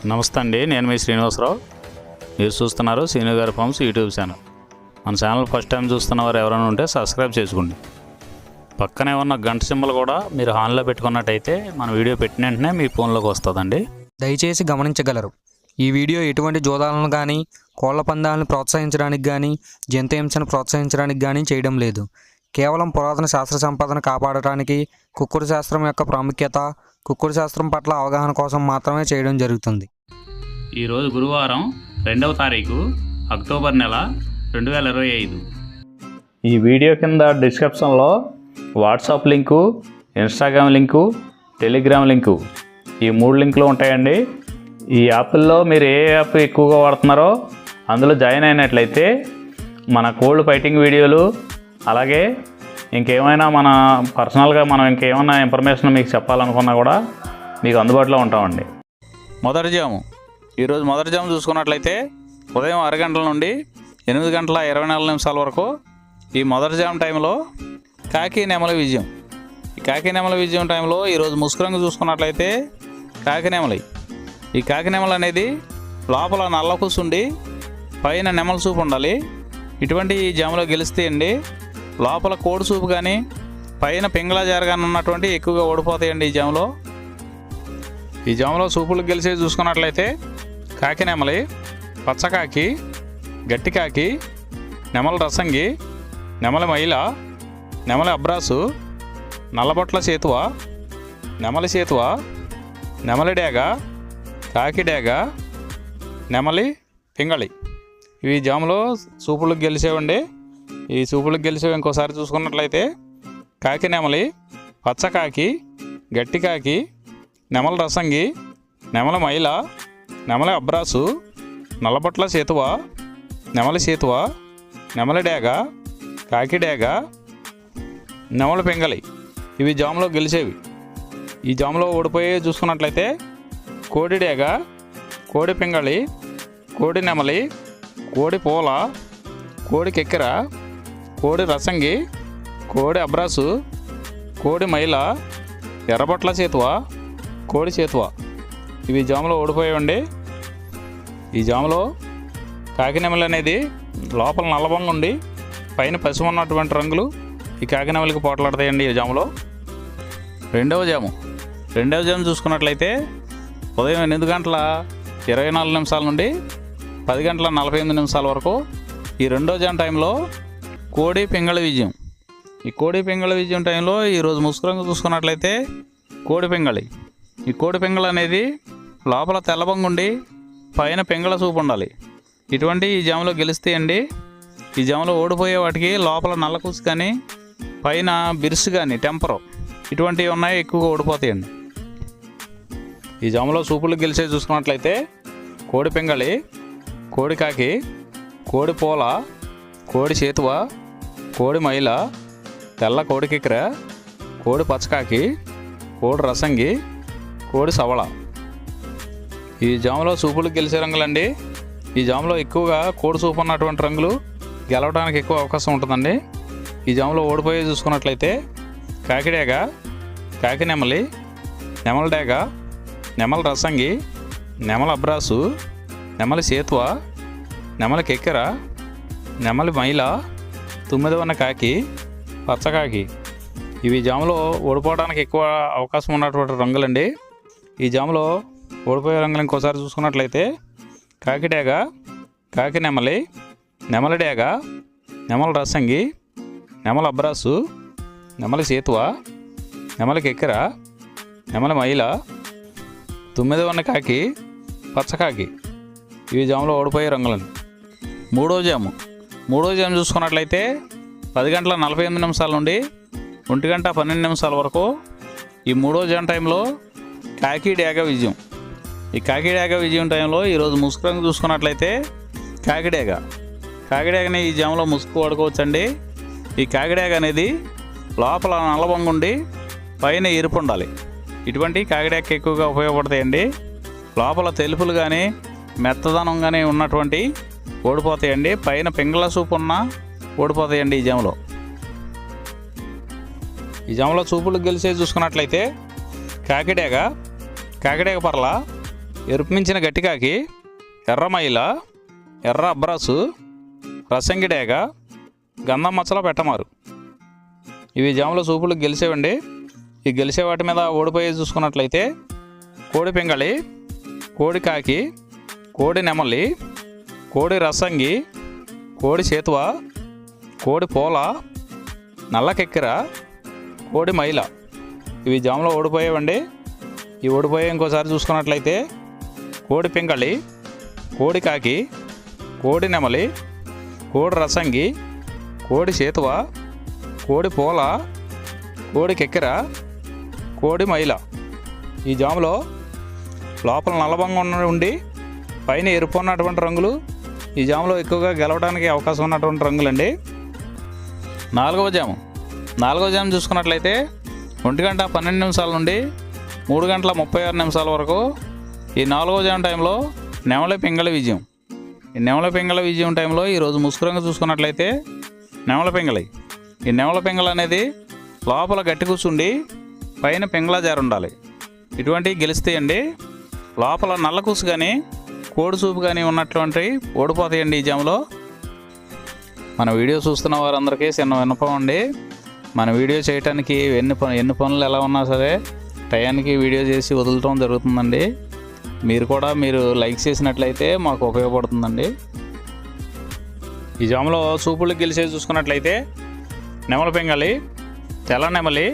నమస్తే అండి, నేను మీ శ్రీనివాసరావు. మీరు చూస్తున్నారు శ్రీను గారి ఫార్మ్స్ యూట్యూబ్ ఛానల్. మన ఛానల్ ఫస్ట్ టైం చూస్తున్న వారు ఎవరైనా ఉంటే సబ్స్క్రైబ్ చేసుకోండి. పక్కనే ఉన్న గంట సింబల్ కూడా మీరు ఆన్లో పెట్టుకున్నట్టయితే మన వీడియో పెట్టిన వెంటనే మీ ఫోన్లోకి వస్తుందండి. దయచేసి గమనించగలరు, ఈ వీడియో ఎటువంటి జోదాలను కానీ కోళ్ల పందాలను ప్రోత్సహించడానికి కానీ జంతు హింసను ప్రోత్సహించడానికి కానీ చేయడం లేదు. కేవలం పురాతన శాస్త్ర సంపదను కాపాడటానికి, కుక్కుడు శాస్త్రం యొక్క ప్రాముఖ్యత, కుక్కుడు శాస్త్రం పట్ల అవగాహన కోసం మాత్రమే చేయడం జరుగుతుంది. ఈరోజు గురువారం 2వ తారీఖు అక్టోబర్ నెల 2025. ఈ వీడియో కింద డిస్క్రిప్షన్లో WhatsApp link, Instagram link, Telegram link, ఈ 3 లింకులు ఉంటాయండి. ఈ యాప్ల్లో మీరు ఏ యాప్ ఎక్కువగా వాడుతున్నారో అందులో జాయిన్ అయినట్లయితే మన కోల్డ్ ఫైటింగ్ వీడియోలు, అలాగే ఇంకేమైనా మన పర్సనల్గా మనం ఇంకేమైనా ఇన్ఫర్మేషన్ మీకు చెప్పాలనుకున్నా కూడా మీకు అందుబాటులో ఉంటామండి. మొదటి జాము, ఈరోజు మొదటి జాము చూసుకున్నట్లయితే ఉదయం 6 గంటల నుండి 8 గంటల 24 నిమిషాల వరకు ఈ మొదటి జాము టైంలో కాకి నెమలి విజయం. ఈ కాకి నెమలి విజయం టైంలో ఈరోజు ముసుకురంగు చూసుకున్నట్లయితే కాకి నెమలి. ఈ కాకి నెమలి అనేది లోపల నల్ల కూసుండి పైన నెమల సూపు ఉండాలి. ఇటువంటి ఈ జాములో గెలిస్తే అండి లోపల కోడి సూపు కానీ పైన పింగళ జార కానీ ఉన్నటువంటి ఎక్కువగా ఓడిపోతాయండి. ఈ జాములో సూపులు గెలిచే చూసుకున్నట్లయితే కాకి నెమలి, పచ్చకాకి, గట్టి కాకి, నెమల రసంగి, నెమలి మైల, నెమలి అబ్రాసు, నల్లబొట్ల సేతువ, నెమలి సేతువ, నెమలి డేగ, కాకి డేగ, నెమలి పింగళి. ఇవి జాములో సూపులకు గెలిచేవండి. ఈ సూపులకు గెలిచేవి ఇంకోసారి చూసుకున్నట్లయితే కాకి నెమలి, పచ్చకాకి, గట్టి కాకి, నెమల రసంగి, నెమలి మైల, నెమలి అబ్రాసు, నల్లబొట్ల సేతువ, నెమలి సేతువ, నెమలి డేగ, కాకి డేగ, నెమలి పింగళి. ఇవి జాములో గెలిచేవి. ఈ జాములో ఓడిపోయే చూసుకున్నట్లయితే కోడి డేగ, కోడి పింగళి, కోడి నెమలి, కోడి పూల, కోడి కెక్కెర, కోడి రసంగి, కోడి అబ్రాసు, కోడి మైల, ఎర్రబొట్ల చేతువ, కోడి చేతువ. ఇవి జాములో ఓడిపోయాయండి. ఈ జాములో కాకి నెమలి అనేది లోపల నల్లబొంగ ఉండి పైన పసుపు ఉన్నటువంటి రంగులు ఈ కాకి నెమలికి పోట్లాడతాయండి. ఈ జాములో రెండవ జాము చూసుకున్నట్లయితే ఉదయం 8 గంటల 24 నిమిషాల నుండి 10 గంటల 48 నిమిషాల వరకు ఈ రెండో జాము టైంలో కోడి పింగళి విజయం. ఈ కోడి పింగళి విజయం టైంలో ఈరోజు ముసుకురంగు చూసుకున్నట్లయితే కోడి పింగళి. ఈ కోడి పింగళి అనేది లోపల తెల్లబంగుండి పైన పింగళ సూపు ఉండాలి. ఇటువంటి ఈ జాములో గెలిస్తే అండి ఈ జాములో ఓడిపోయే వాటికి లోపల నల్లకూసు కానీ పైన బిరుసు కానీ టెంపరు ఇటువంటివి ఉన్నాయి, ఎక్కువగా ఓడిపోతాయండి. ఈ జాములో సూపులు గెలిచే చూసుకున్నట్లయితే కోడి పింగళి, కోడి కాకి, కోడి పూల, కోడి చేతువ, కోడి మైల, తెల్ల కోడి కిక్కెర, కోడి పచ్చకాకి, కోడి రసంగి, కోడి సవళ. ఈ జాములో సూపులు గెలిచే రంగులండి. ఈ జాములో ఎక్కువగా కోడి సూపు ఉన్నటువంటి రంగులు గెలవడానికి ఎక్కువ అవకాశం ఉంటుందండి. ఈ జాములో ఓడిపోయే చూసుకున్నట్లయితే కాకి డేగ, కాకి నెమలి, నెమలి డేగ, నెమలి రసంగి, నెమలి అబ్రాసు, నెమలి సేతువ, నెమలి కెక్కెర, నెమలి మైల, 9వ కాకి, పచ్చకాకి. ఇవి జాములో ఓడిపోవడానికి ఎక్కువ అవకాశం ఉన్నటువంటి రంగులండి. ఈ జాములో ఓడిపోయే రంగులు ఇంకోసారి చూసుకున్నట్లయితే కాకి డేగ, కాకి నెమలి, నెమలి డేగ, నెమలి రసంగి, నెమలి అబ్రాసు, నెమలి సేతువ, నెమలి కెక్కెర, నెమలి మైల, 9వ కాకి, పచ్చకాకి. ఇవి జాములో ఓడిపోయే రంగులండి. మూడో జాము చూసుకున్నట్లయితే 10 గంటల 48 నిమిషాల నుండి 1 గంట 12 నిమిషాల వరకు ఈ మూడో జాము టైంలో కాకి డేగ విజయం. ఈ కాకి డేగ విజయం టైంలో ఈరోజు ముసుకురంగు చూసుకున్నట్లయితే కాకిడేగని ఈ జాములో ముసుగు వాడుకోవచ్చండి. ఈ కాకిడేగ అనేది లోపల నల్లబొంగు ఉండి పైన ఎరుపు ఉండాలి. ఇటువంటి కాకిడేగకి ఎక్కువగా ఉపయోగపడతాయండి. లోపల తెలుపులు కానీ మెత్తదనం కానీ ఉన్నటువంటి ఓడిపోతాయండి. పైన పింగళ సూపు ఉన్న ఓడిపోతాయండి. ఈ జాములో సూపులు గెలిచే చూసుకున్నట్లయితే కాకిడేగ పర్ల, ఎరుపు మించిన గట్టికాకి, ఎర్ర మైల, ఎర్ర అబ్రాసు, రసంగి డేగ, గంధం మచ్చలో పెట్టమారు. ఇవి జాముల సూపులు గెలిచేవండి. ఈ గెలిచే వాటి మీద ఓడిపోయి చూసుకున్నట్లయితే కోడి పింగళి, కోడి కాకి, కోడి నెమలి, కోడి రసంగి, కోడి చేతువ, కోడి పోల, నల్ల కెక్కెర, కోడి మైల. ఇవి జాములో ఓడిపోయేవండి. ఈ ఓడిపోయే ఇంకోసారి చూసుకున్నట్లయితే కోడి పింగళి, కోడి కాకి, కోడి నెమలి, కోడి రసంగి, కోడి చేతువ, కోడి పోల, కోడి కెక్కెర, కోడి మైల. ఈ జాములో లోపల నల్లబంగా ఉండి పైన ఎరుపు ఉన్నటువంటి రంగులు ఈ జాములో ఎక్కువగా గెలవడానికి అవకాశం ఉన్నటువంటి రంగులండి. నాలుగవ జాము చూసుకున్నట్లయితే 1:12 నుండి 3:36 వరకు ఈ 4వ జాము టైంలో నెమలి పింగళి విజయం. ఈ నెమలి పింగళి విజయం టైంలో ఈరోజు ముసుగురంగా చూసుకున్నట్లయితే నెమలి పింగళి. ఈ నెమలి పింగళి అనేది లోపల గట్టి కూర్చుండి పైన పింగళ జారు ఉండాలి. ఇటువంటివి గెలుస్తాయండి. లోపల నల్ల కూసు కానీ కోడి సూపు కానీ ఉన్నటువంటి ఓడిపోతాయండి ఈ జాములో. మన వీడియో చూస్తున్న వారందరికీ చిన్న విన్నపం అండి. మన వీడియో చేయడానికి ఎన్ని పనులు ఎలా ఉన్నా సరే టయానికి వీడియో చేసి వదలటం జరుగుతుందండి. మీరు లైక్ చేసినట్లయితే మాకు ఉపయోగపడుతుందండి. ఈ జాములో సూపులు గెలిచేసి చూసుకున్నట్లయితే నెమలి పింగళి, తెల్ల నెమలి,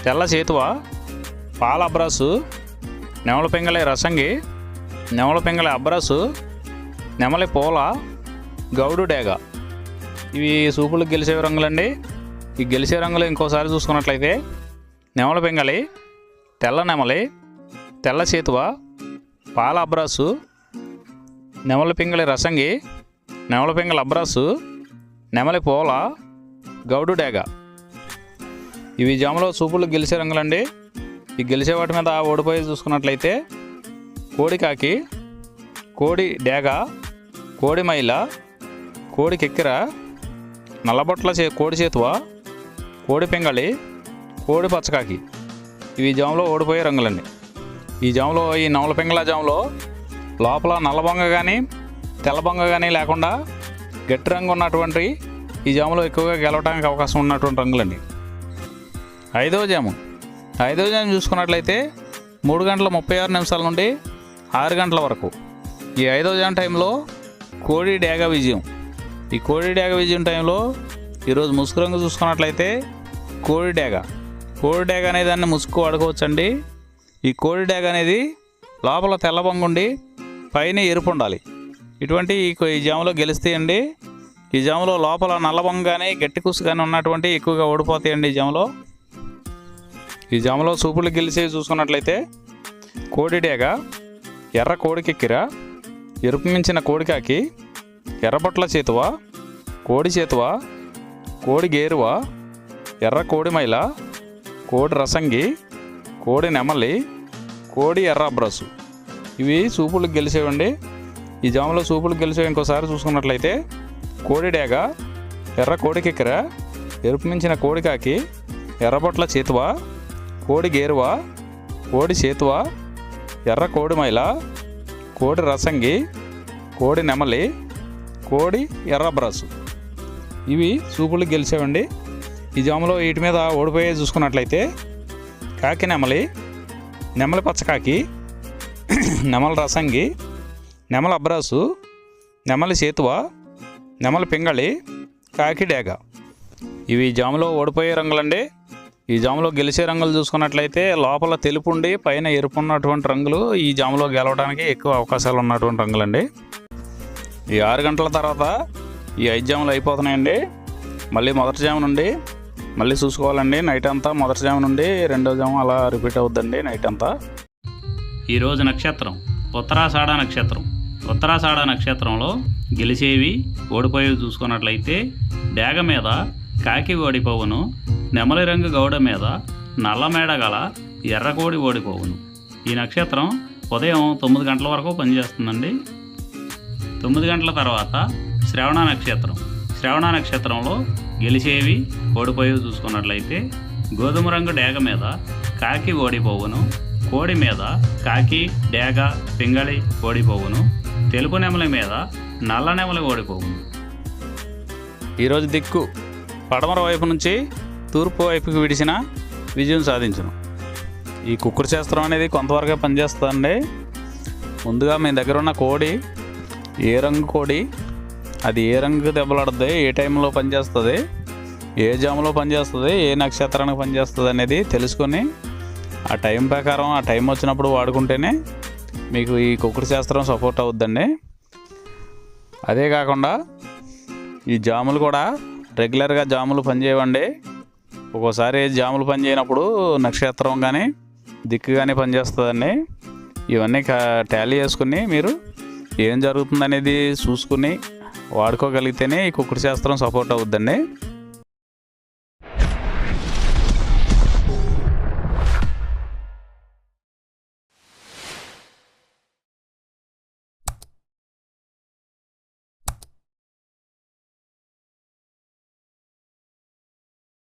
తెల్ల చేతువ, పాల అబ్రాసు, నెమలి పింగళి రసంగి, నెమలి పింగళి అబ్రాసు, నెమలి పోల, గౌడు డేగ. ఇవి సూపులు గెలిచే రంగులండి. ఈ గెలిచే రంగులు ఇంకోసారి చూసుకున్నట్లయితే నెమలి పింగళి, తెల్ల నెమలి, తెల్ల చేతువ, పాల అబ్రాసు, నెమలి పింగళి రసంగి, నెమలి పింగళి అబ్రాసు, నెమలి పోల, గౌడు డేగ. ఇవి జాములో సూపులు గెలిచే రంగులండి. ఈ గెలిచే వాటి మీద ఓడిపోయి చూసుకున్నట్లయితే కోడి కాకి, కోడి డేగ, కోడి మైల, కోడి కెక్కెర, నల్లబొట్ల కోడి చేతువ, కోడి పింగళి, కోడి పచ్చకాకి. ఇవి జాములో ఓడిపోయే రంగులండి. ఈ జాములో ఈ నెమలి పింగళ జాములో లోపల నల్లబొంగ కానీ తెల్లబొంగ కానీ లేకుండా గట్టి రంగు ఉన్నటువంటి ఈ జాములో ఎక్కువగా గెలవడానికి అవకాశం ఉన్నటువంటి రంగులండి. ఐదవ జాము చూసుకున్నట్లయితే 3:36 నుండి 6 గంటల వరకు ఈ 5వ జాము టైంలో కోడి డేగ విజయం. ఈ కోడి డేగ విజయం టైంలో ఈరోజు ముసుగు రంగు చూసుకున్నట్లయితే కోడి డేగ అనే దాన్ని ముసుగు వాడుకోవచ్చండి. ఈ కోడి డేగ అనేది లోపల తెల్లబొంగుండి పైన ఎరుపు ఉండాలి. ఇటువంటి ఈ జాములో గెలుస్తాయండి. ఈ జాములో లోపల నల్లబొంగ కానీ గట్టి కుసు కానీ ఉన్నటువంటి ఎక్కువగా ఓడిపోతాయండి ఈ జాములో సూపులు గెలిచి చూసుకున్నట్లయితే కోడి డేగ, ఎర్ర కోడి కెక్కెర, ఎరుపు మించిన కోడికాకి, ఎర్రబొట్ల చేతువ, కోడి చేతువ, కోడి గేరువ, ఎర్ర కోడి మైల, కోడి రసంగి, కోడి నెమలి, కోడి ఎర్ర అబ్రాసు. ఇవి సూపులు గెలిచేవండి. ఈ జాములో సూపులు గెలిచేవి ఇంకోసారి చూసుకున్నట్లయితే కోడి డేగ, ఎర్ర కోడి కెక్కెర, ఎరుపు మించిన కోడికాకి, ఎర్రబొట్ల చేతువ, కోడి గేరువ, కోడి చేతువ, ఎర్ర కోడి మైల, కోడి రసంగి, కోడి నెమలి, కోడి ఎర్ర అబ్రాసు. ఇవి సూపులు గెలిచేవండి. ఈ జాములో వీటి మీద ఓడిపోయే చూసుకున్నట్లయితే కాకి నెమలి, నెమలి పచ్చకాకి, నెమలి రసంగి, నెమలి అబ్రాసు, నెమలి చేతువ, నెమలి పింగళి, కాకి డేగ. ఇవి జాములో ఓడిపోయే రంగులండి. ఈ జాములో గెలిచే రంగులు చూసుకున్నట్లయితే లోపల తెలుపు ఉండి పైన ఎరుపు ఉన్నటువంటి రంగులు ఈ జాములో గెలవడానికి ఎక్కువ అవకాశాలు ఉన్నటువంటి రంగులండి. ఈ 6 గంటల తర్వాత ఈ 5 జాములు అయిపోతున్నాయండి. మళ్ళీ మొదటి జాము నుండి మళ్ళీ చూసుకోవాలండి. నైట్ అంతా మొదటి జాము నుండి 2వ జాము అలా రిపీట్ అవుద్దండి నైట్ అంతా. ఈరోజు నక్షత్రం ఉత్తరాషాఢ నక్షత్రం. ఉత్తరాషాఢ నక్షత్రంలో గెలిచేవి ఓడిపోయేవి చూసుకున్నట్లయితే డేగ మీద కాకి ఓడిపోవును, నెమలి రంగు గౌడ మీద నల్ల మేడ గల ఎర్రకోడి ఓడిపోవును. ఈ నక్షత్రం ఉదయం 9 గంటల వరకు పనిచేస్తుందండి. 9 గంటల తర్వాత శ్రవణ నక్షత్రం. శ్రవణ నక్షత్రంలో గెలిచేవి ఓడిపోయేవి చూసుకున్నట్లయితే గోధుమ రంగు డేగ మీద కాకి ఓడిపోవును, కోడి మీద కాకి, డేగ, పింగళి ఓడిపోవును. తెలుపు నెమలి మీద నల్ల నెమలి ఓడిపోవును. ఈరోజు దిక్కు పడమర వైపు నుంచి తూర్పు వైపుకి విడిచిన విజయం సాధించును. ఈ కుక్కుడు శాస్త్రం అనేది కొంతవరకే పనిచేస్తుందండి. ముందుగా మీ దగ్గర ఉన్న కోడి ఏ రంగు కోడి, అది ఏ రంగు దెబ్బలాడుతుంది, ఏ టైంలో పనిచేస్తుంది, ఏ జాములో పనిచేస్తుంది, ఏ నక్షత్రానికి పనిచేస్తుంది అనేది తెలుసుకొని ఆ టైం ప్రకారం ఆ టైం వచ్చినప్పుడు వాడుకుంటేనే మీకు ఈ కుక్కుడు శాస్త్రం సపోర్ట్ అవుద్దండి. అదే కాకుండా ఈ జాములు కూడా రెగ్యులర్గా జాములు పనిచేయవండి. ఒక్కోసారి జాములు పనిచేయనప్పుడు నక్షత్రం కానీ దిక్కు కానీ పనిచేస్తుందండి. ఇవన్నీ టాలీ చేసుకుని మీరు ఏం జరుగుతుందనేది చూసుకుని వాడుకోగలిగితేనే ఈ కుక్కుడు శాస్త్రం సపోర్ట్ అవుద్దండి.